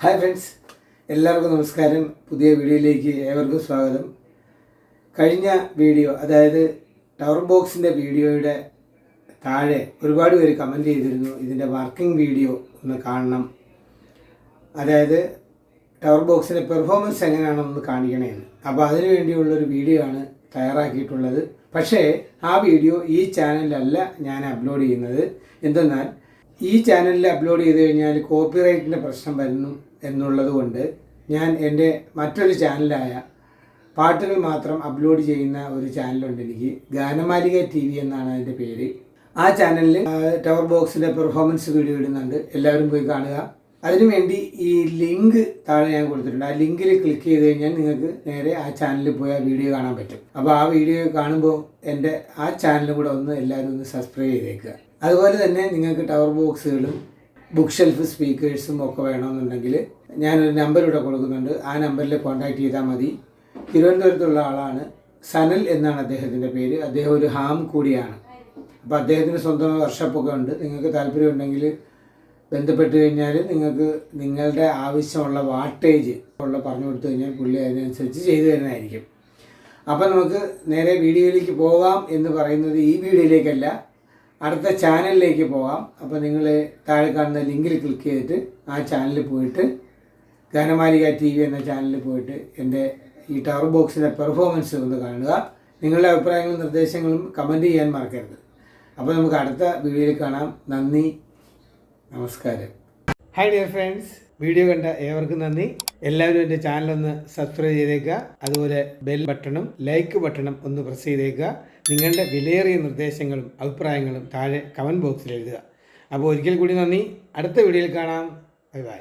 Hi friends, എല്ലാവർക്കും നമസ്കാരം. പുതിയ വീഡിയോയിലേക്ക് ഏവർക്കും സ്വാഗതം. കഴിഞ്ഞ വീഡിയോ, അതായത് ടവർ ബോക്സിൻ്റെ വീഡിയോയുടെ താഴെ ഒരുപാട് പേര് കമൻറ്റ് ചെയ്തിരുന്നു ഇതിൻ്റെ വർക്കിംഗ് വീഡിയോ ഒന്ന് കാണണം, അതായത് ടവർ ബോക്സിൻ്റെ പെർഫോമൻസ് എങ്ങനെയാണെന്ന് കാണിക്കണമെന്ന്. അപ്പോൾ അതിനു വേണ്ടിയുള്ളൊരു വീഡിയോ ആണ് തയ്യാറാക്കിയിട്ടുള്ളത്. പക്ഷേ ആ വീഡിയോ ഈ ചാനലിലല്ല ഞാൻ അപ്ലോഡ് ചെയ്യുന്നത്. എന്തെന്നാൽ ഈ ചാനലിൽ അപ്ലോഡ് ചെയ്ത് കഴിഞ്ഞാൽ കോപ്പിറൈറ്റിൻ്റെ പ്രശ്നം വരുന്നു എന്നുള്ളത് കൊണ്ട് ഞാൻ എൻ്റെ മറ്റൊരു ചാനലായ പാട്ടുകൾ മാത്രം അപ്ലോഡ് ചെയ്യുന്ന ഒരു ചാനലുണ്ട് എനിക്ക്. ഗാനമാലിക TV എന്നാണ് അതിൻ്റെ പേര്. ആ ചാനലിൽ ടവർ ബോക്സിൻ്റെ പെർഫോമൻസ് വീഡിയോ ഇടുന്നുണ്ട്, എല്ലാവരും പോയി കാണുക. അതിനുവേണ്ടി ഈ ലിങ്ക് താഴെ ഞാൻ കൊടുത്തിട്ടുണ്ട്. ആ ലിങ്കിൽ ക്ലിക്ക് ചെയ്ത് കഴിഞ്ഞാൽ നിങ്ങൾക്ക് നേരെ ആ ചാനലിൽ പോയി ആ വീഡിയോ കാണാൻ പറ്റും. അപ്പോൾ ആ വീഡിയോ കാണുമ്പോൾ എൻ്റെ ആ ചാനലും കൂടെ എല്ലാവരും ഒന്ന് സബ്സ്ക്രൈബ് ചെയ്തേക്കുക. അതുപോലെ തന്നെ നിങ്ങൾക്ക് ടവർ ബോക്സുകളും ബുക്ക് ഷെൽഫ് സ്പീക്കേഴ്സും ഒക്കെ വേണമെന്നുണ്ടെങ്കിൽ ഞാനൊരു നമ്പർ ഇവിടെ കൊടുക്കുന്നുണ്ട്. ആ നമ്പറിൽ കോൺടാക്റ്റ് ചെയ്താൽ മതി. തിരുവനന്തപുരത്തുള്ള ആളാണ്, സനൽ എന്നാണ് അദ്ദേഹത്തിൻ്റെ പേര്. അദ്ദേഹം ഒരു ഹാം കൂടിയാണ്. അപ്പോൾ അദ്ദേഹത്തിന് സ്വന്തം വർക്ക്ഷോപ്പൊക്കെ ഉണ്ട്. നിങ്ങൾക്ക് താല്പര്യമുണ്ടെങ്കിൽ ബന്ധപ്പെട്ട് കഴിഞ്ഞാൽ നിങ്ങൾക്ക് നിങ്ങളുടെ ആവശ്യമുള്ള വാട്ടേജ് പറഞ്ഞു കൊടുത്തു കഴിഞ്ഞാൽ പുള്ളി അതിനനുസരിച്ച് ചെയ്തു തരുന്നതായിരിക്കും. അപ്പോൾ നമുക്ക് നേരെ വീഡിയോയിലേക്ക് പോകാം. എന്ന് പറയുന്നത് ഈ വീഡിയോയിലേക്കല്ല, അടുത്ത ചാനലിലേക്ക് പോകാം. അപ്പോൾ നിങ്ങൾ താഴെ കാണുന്ന ലിങ്കിൽ ക്ലിക്ക് ചെയ്തിട്ട് ആ ചാനലിൽ പോയിട്ട് ഗാനമാലിക TV എന്ന ചാനലിൽ പോയിട്ട് എൻ്റെ ഈ ടവർ ബോക്സിൻ്റെ പെർഫോമൻസ് ഒന്ന് കാണുക. നിങ്ങളുടെ അഭിപ്രായങ്ങളും നിർദ്ദേശങ്ങളും കമൻറ്റ് ചെയ്യാൻ മറക്കരുത്. അപ്പോൾ നമുക്ക് അടുത്ത വീഡിയോയിൽ കാണാം. നന്ദി, നമസ്കാരം. ഹായ് ഡിയർ ഫ്രണ്ട്സ്, വീഡിയോ കണ്ട ഏവർക്കും നന്ദി. എല്ലാവരും എൻ്റെ ചാനലൊന്ന് സബ്സ്ക്രൈബ് ചെയ്തേക്കുക. അതുപോലെ ബെൽ ബട്ടണും ലൈക്ക് ബട്ടണും ഒന്ന് പ്രസ് ചെയ്തേക്കുക. നിങ്ങളുടെ വിലയേറിയ നിർദ്ദേശങ്ങളും അഭിപ്രായങ്ങളും താഴെ കമൻറ്റ് ബോക്സിൽ എഴുതുക. അപ്പോൾ ഒരിക്കൽ കൂടി നന്ദി. അടുത്ത വീഡിയോയിൽ കാണാം. Bye bye.